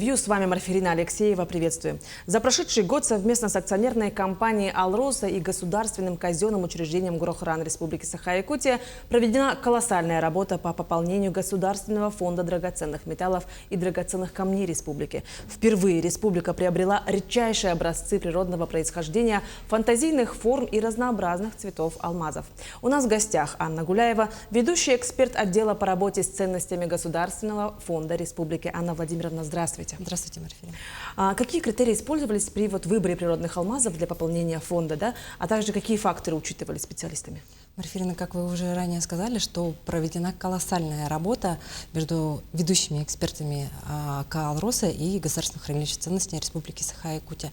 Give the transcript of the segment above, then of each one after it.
С вами Марфирина Алексеева. Приветствую. За прошедший год совместно с акционерной компанией «Алроса» и государственным казенным учреждением Горохоран Республики Саха-Якутия проведена колоссальная работа по пополнению Государственного фонда драгоценных металлов и драгоценных камней республики. Впервые республика приобрела редчайшие образцы природного происхождения, фантазийных форм и разнообразных цветов алмазов. У нас в гостях Анна Гуляева, ведущий эксперт отдела по работе с ценностями Государственного фонда республики. Анна Владимировна, здравствуйте. Здравствуйте, Марфина. Какие критерии использовались при выборе природных алмазов для пополнения фонда, да? А также какие факторы учитывались специалистами? Марфина, как вы уже ранее сказали, что проведена колоссальная работа между ведущими экспертами «Алроса» и Государственного хранилища ценностей Республики Саха-Якутия.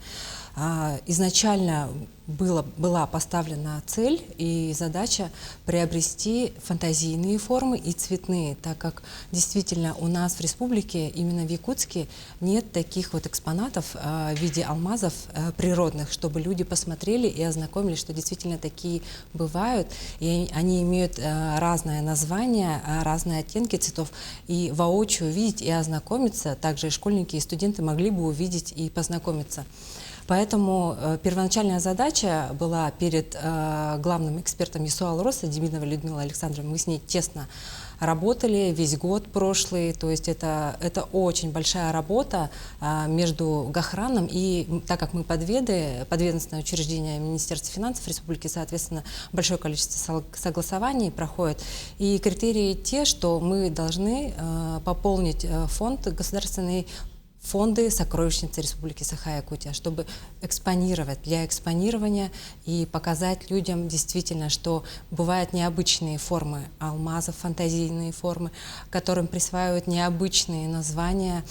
Изначально была поставлена цель и задача приобрести фантазийные формы и цветные, так как действительно у нас в республике, именно в Якутске, нет таких вот экспонатов в виде алмазов природных, чтобы люди посмотрели и ознакомились, что действительно такие бывают, и они имеют разное название, разные оттенки цветов, и воочию увидеть и ознакомиться, также и школьники и студенты могли бы увидеть и познакомиться. Поэтому первоначальная задача была перед главным экспертом ЕСО «Алроса» Демидовой Людмилой Александровной. Мы с ней тесно работали весь год прошлый, то есть это очень большая работа между Гохраном и, так как мы подведомственное учреждение Министерства финансов Республики, соответственно, большое количество согласований проходит. И критерии те, что мы должны пополнить фонд государственный, фонды сокровищницы Республики Саха-Якутия, чтобы экспонировать, для экспонирования и показать людям действительно, что бывают необычные формы алмазов, фантазийные формы, которым присваивают необычные названия.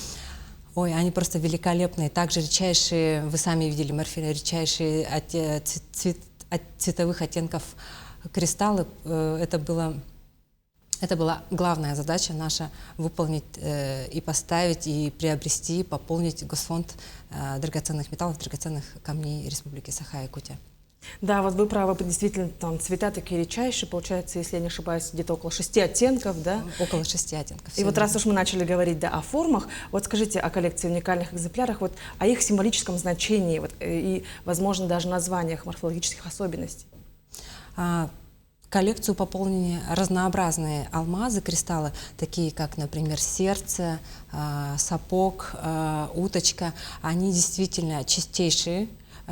Ой, они просто великолепные. Также редчайшие, вы сами видели, Марфина, редчайшие цветовых оттенков кристаллы. Это была главная задача наша — выполнить и поставить, и приобрести, пополнить Госфонд драгоценных металлов, драгоценных камней Республики Саха-Якутия. Да, вот вы правы, действительно, там цвета такие редчайшие, получается, если я не ошибаюсь, где-то около 6 оттенков, да? Около 6 оттенков. И вот раз уж мы начали говорить, да, о формах, вот скажите о коллекции уникальных экземплярах, вот о их символическом значении вот, и, возможно, даже названиях, морфологических особенностей. Коллекцию пополнили разнообразные алмазы, кристаллы, такие как, например, сердце, сапог, уточка. Они действительно чистейшие,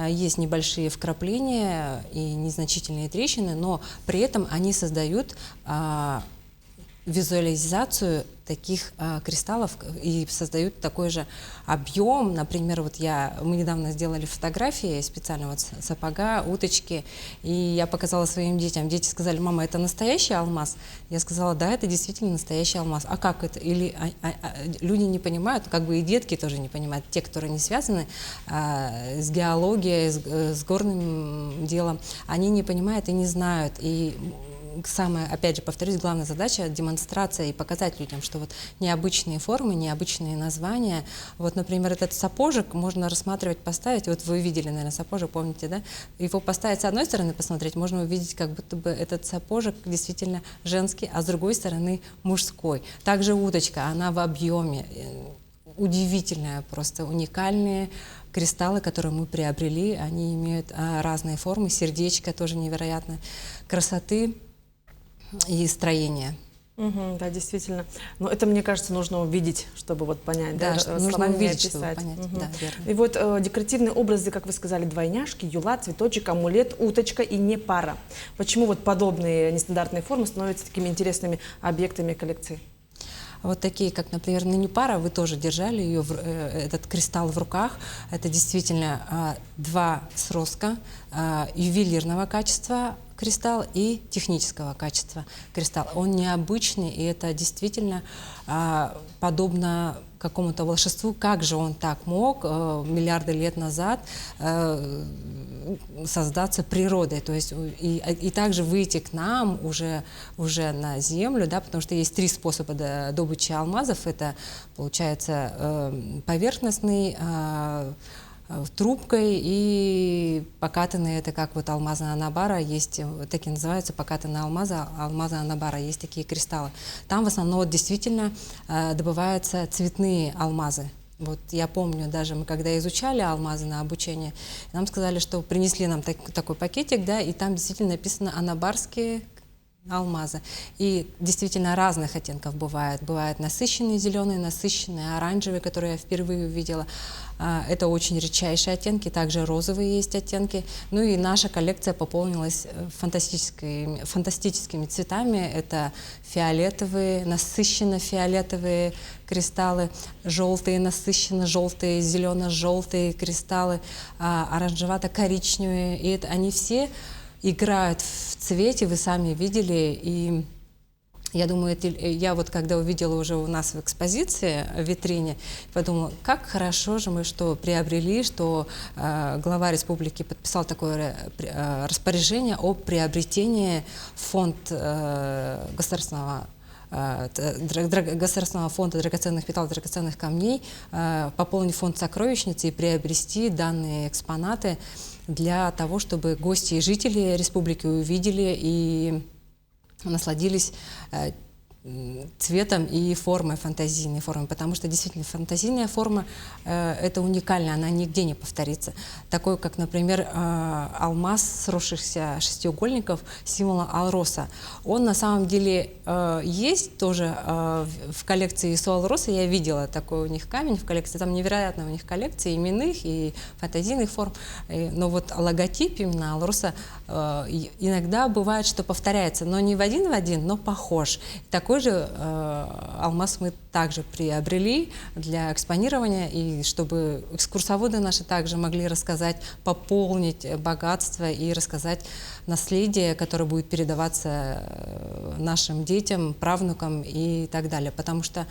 есть небольшие вкрапления и незначительные трещины, но при этом они создают визуализацию таких кристаллов и создают такой же объем. Например, вот мы недавно сделали фотографии специально вот сапога, уточки, и я показала своим детям. Дети сказали: мама, это настоящий алмаз? Я сказала: да, это действительно настоящий алмаз. А как это? Или люди не понимают, как бы и детки тоже не понимают, те, которые не связаны с геологией, с горным делом, они не понимают и не знают. И самая, опять же, повторюсь, главная задача — демонстрация и показать людям, что вот необычные формы, необычные названия. Вот, например, этот сапожек можно рассматривать, поставить. Вот вы видели, наверное, сапожек, помните, да? Его поставить с одной стороны, посмотреть, можно увидеть, как будто бы этот сапожек действительно женский, а с другой стороны мужской. Также уточка, она в объеме. Удивительная, просто уникальные кристаллы, которые мы приобрели. Они имеют разные формы. Сердечко тоже невероятной красоты и строения. Да, действительно. Но это, мне кажется, нужно увидеть, чтобы вот понять. Да, да, нужно увидеть, описать. чтобы понять. Да, верно. И вот декоративные образы, как вы сказали, двойняшки, юла, цветочек, амулет, уточка и непара. Почему вот подобные нестандартные формы становятся такими интересными объектами коллекции? Вот такие, как, например, непара, вы тоже держали этот кристалл в руках. Это действительно два сростка ювелирного качества кристалл и технического качества кристалл. Он необычный, и это действительно подобно какому-то волшебству. Как же он так мог миллиарды лет назад создаться природой, то есть и также выйти к нам уже на землю, да, потому что есть 3 способа добычи алмазов. Это, получается, поверхностный, трубкой и покатанные, это как вот алмазы Анабара, есть, такие называются покатанные алмазы Анабара, есть такие кристаллы. Там в основном вот действительно добываются цветные алмазы. Вот я помню, даже мы когда изучали алмазы на обучение, нам сказали, что принесли нам такой пакетик, да, и там действительно написано «Анабарские алмазы». И действительно разных оттенков бывает. Бывают насыщенные зеленые, насыщенные оранжевые, которые я впервые увидела. Это очень редчайшие оттенки, также розовые есть оттенки. Ну и наша коллекция пополнилась фантастическими цветами. Это фиолетовые, насыщенно фиолетовые кристаллы, желтые, насыщенно желтые, зелено-желтые кристаллы, оранжевато-коричневые. И они все играют в цвете, вы сами видели, и я думаю, я вот когда увидела уже у нас в экспозиции, в витрине, подумала, как хорошо же мы что приобрели, что глава республики подписал такое распоряжение о приобретении фонд Государственного фонда драгоценных металлов, драгоценных камней, пополнить фонд сокровищницы и приобрести данные экспонаты для того, чтобы гости и жители республики увидели и насладились цветом и формой, фантазийной формой, потому что действительно фантазийная форма это уникально, она нигде не повторится. Такой, как, например, алмаз сросшихся шестиугольников, символа Алроса. Он на самом деле есть тоже в коллекции ИСУ Алроса, я видела такой у них камень в коллекции, там невероятно у них коллекция именных и фантазийных форм, но вот логотип именно Алроса иногда бывает, что повторяется, но не в один, но похож. Такой же алмаз мы также приобрели для экспонирования, и чтобы экскурсоводы наши также могли рассказать, пополнить богатство и рассказать наследие, которое будет передаваться нашим детям, правнукам и так далее. Потому что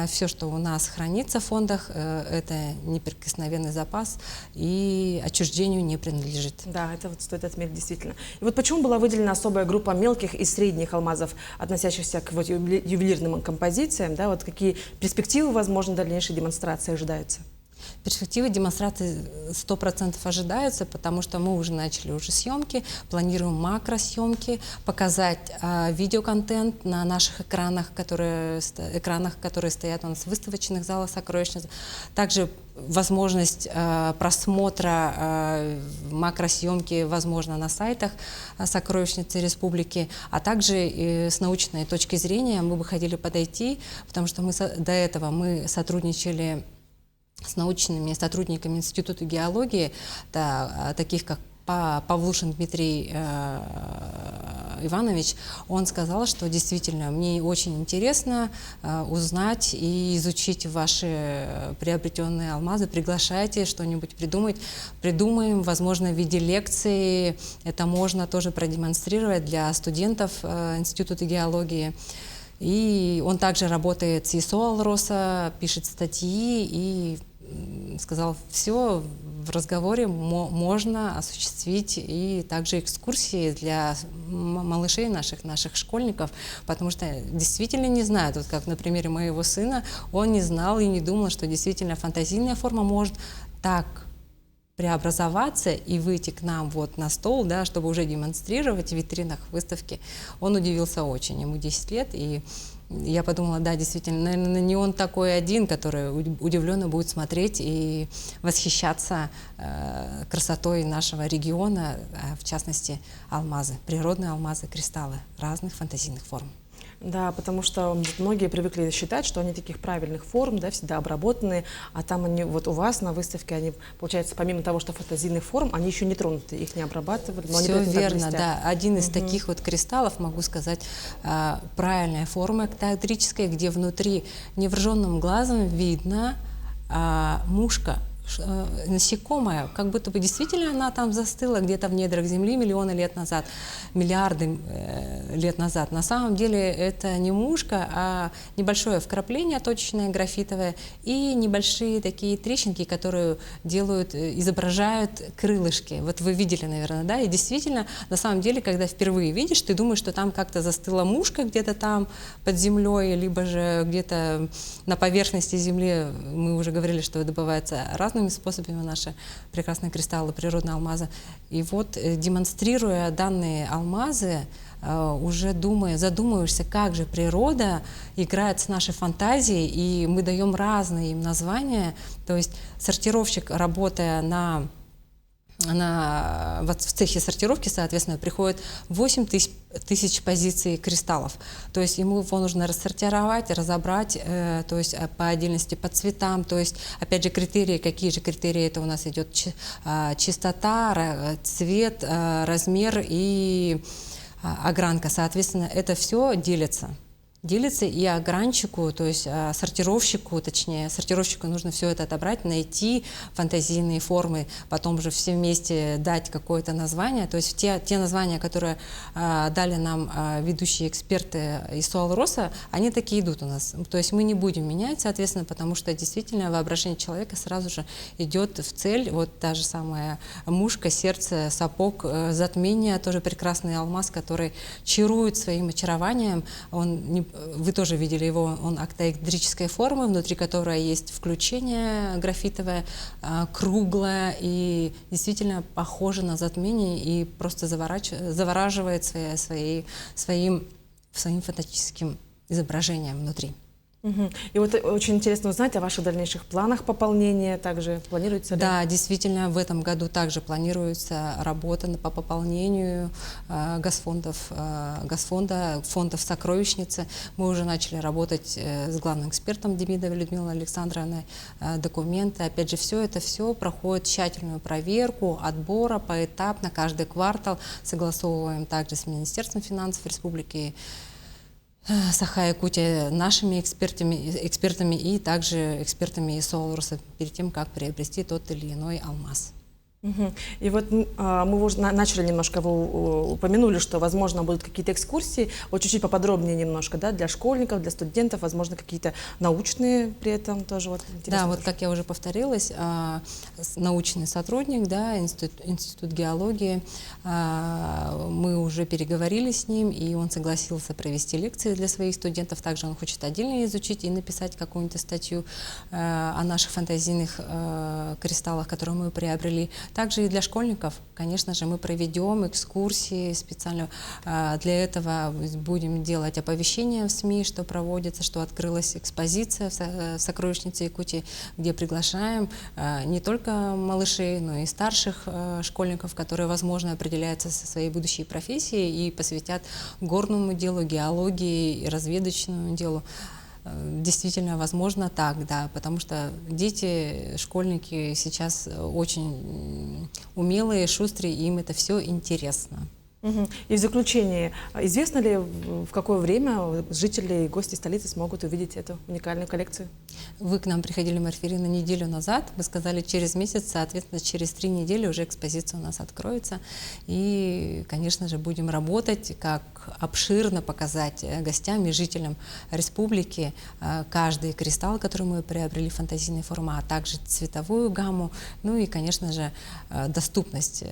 все, что у нас хранится в фондах, это неприкосновенный запас и отчуждению не принадлежит. Да, это вот стоит отметить действительно. И вот почему была выделена особая группа мелких и средних алмазов, относящихся к вот ювелирным композициям, да, вот какие перспективы, возможно, дальнейшей демонстрации ожидаются? Перспективы демонстрации 100% ожидаются, потому что мы уже начали съемки, планируем макросъемки, показать видеоконтент на наших экранах, которые стоят у нас в выставочных залах сокровищниц. Также возможность просмотра макросъемки возможно на сайтах сокровищницы республики, а также с научной точки зрения мы бы хотели подойти, потому что до этого мы сотрудничали с научными сотрудниками Института геологии, таких как Павлушин Дмитрий Иванович. Он сказал, что действительно мне очень интересно узнать и изучить ваши приобретенные алмазы. Приглашайте что-нибудь придумать. Придумаем, возможно, в виде лекции. Это можно тоже продемонстрировать для студентов Института геологии. И он также работает с ИСУ Алроса, пишет статьи и сказал, все в разговоре можно осуществить и также экскурсии для малышей наших школьников, потому что действительно не знают, вот как на примере моего сына, он не знал и не думал, что действительно фантазийная форма может так преобразоваться и выйти к нам вот на стол, да, чтобы уже демонстрировать в витринах выставки. Он удивился очень, ему 10 лет, и я подумала, да, действительно, наверное, не он такой один, который удивленно будет смотреть и восхищаться красотой нашего региона, в частности, алмазы, природные алмазы, кристаллы разных фантазийных форм. Да, потому что многие привыкли считать, что они таких правильных форм, да, всегда обработанные, а там они, вот у вас на выставке, они, получается, помимо того, что фантазийных форм, они еще не тронуты, их не обрабатывали. Но все они верно, да. Один из таких вот кристаллов, могу сказать, правильная форма октаэдрическая, где внутри невооруженным глазом видно мушка, насекомое, как будто бы действительно она там застыла где-то в недрах Земли миллионы лет назад, миллиарды лет назад. На самом деле это не мушка, а небольшое вкрапление точечное графитовое и небольшие такие трещинки, которые изображают крылышки. Вот вы видели, наверное, да? И действительно, на самом деле, когда впервые видишь, ты думаешь, что там как-то застыла мушка где-то там под землей, либо же где-то на поверхности Земли, мы уже говорили, что добываются разные разными способами наши прекрасные кристаллы, природные алмазы. И вот, демонстрируя данные алмазы, уже задумываешься, как же природа играет с нашей фантазией, и мы даем разные им названия. То есть сортировщик, работая вот в цехе сортировки, соответственно, приходит 8 тысяч позиций кристаллов. То есть его нужно рассортировать, разобрать, то есть по отдельности, по цветам. То есть, опять же, критерии, какие же критерии это у нас идет: чистота, цвет, размер и огранка. Соответственно, это все делится и огранщику, то есть сортировщику нужно все это отобрать, найти фантазийные формы, потом же все вместе дать какое-то название. То есть те названия, которые дали нам ведущие эксперты из Алроса, они такие идут у нас. То есть мы не будем менять, соответственно, потому что действительно воображение человека сразу же идет в цель. Вот та же самая мушка, сердце, сапог, затмение, тоже прекрасный алмаз, который чарует своим очарованием. Вы тоже видели его, он октаэдрической формы, внутри которой есть включение графитовое, круглое, и действительно похоже на затмение, и просто завораживает своим фантастическим изображением внутри. И вот очень интересно узнать о ваших дальнейших планах пополнения. Также планируется ли? Да, действительно, в этом году также планируется работа по пополнению фондов сокровищницы. Мы уже начали работать с главным экспертом Демидовой Людмилой Александровной. Документы, опять же, все проходит тщательную проверку, отбора поэтапно, каждый квартал. Согласовываем также с Министерством финансов Республики Саха-Якутия, нашими экспертами и также экспертами из Алроса перед тем, как приобрести тот или иной алмаз. И вот мы уже начали немножко, вы упомянули, что, возможно, будут какие-то экскурсии, вот чуть-чуть поподробнее немножко, да, для школьников, для студентов, возможно, какие-то научные при этом тоже. Вот, да, вот как я уже повторилась, научный сотрудник, да, институт геологии, мы уже переговорили с ним, и он согласился провести лекции для своих студентов. Также он хочет отдельно изучить и написать какую-нибудь статью о наших фантазийных кристаллах, которые мы приобрели. Также и для школьников, конечно же, мы проведем экскурсии специально. Для этого будем делать оповещения в СМИ, что проводится, что открылась экспозиция в сокровищнице Якутии, где приглашаем не только малышей, но и старших школьников, которые, возможно, определяются со своей будущей профессией и посвятят горному делу, геологии и разведочному делу. Действительно, возможно так, да, потому что дети, школьники сейчас очень умелые, шустрые, и им это все интересно. И в заключение, известно ли, в какое время жители и гости столицы смогут увидеть эту уникальную коллекцию? Вы к нам приходили, Марфа Ирина, неделю назад. Вы сказали, через месяц, соответственно, через 3 недели уже экспозиция у нас откроется. И, конечно же, будем работать, как обширно показать гостям и жителям республики каждый кристалл, который мы приобрели в фантазийной форме, а также цветовую гамму, ну и, конечно же, доступность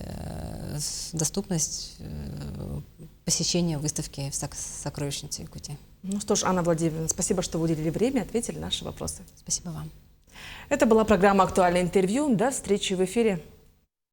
посещения выставки в сокровищнице Якутии. Ну что ж, Анна Владимировна, спасибо, что вы уделили время и ответили на наши вопросы. Спасибо вам. Это была программа «Актуальное интервью». До встречи в эфире.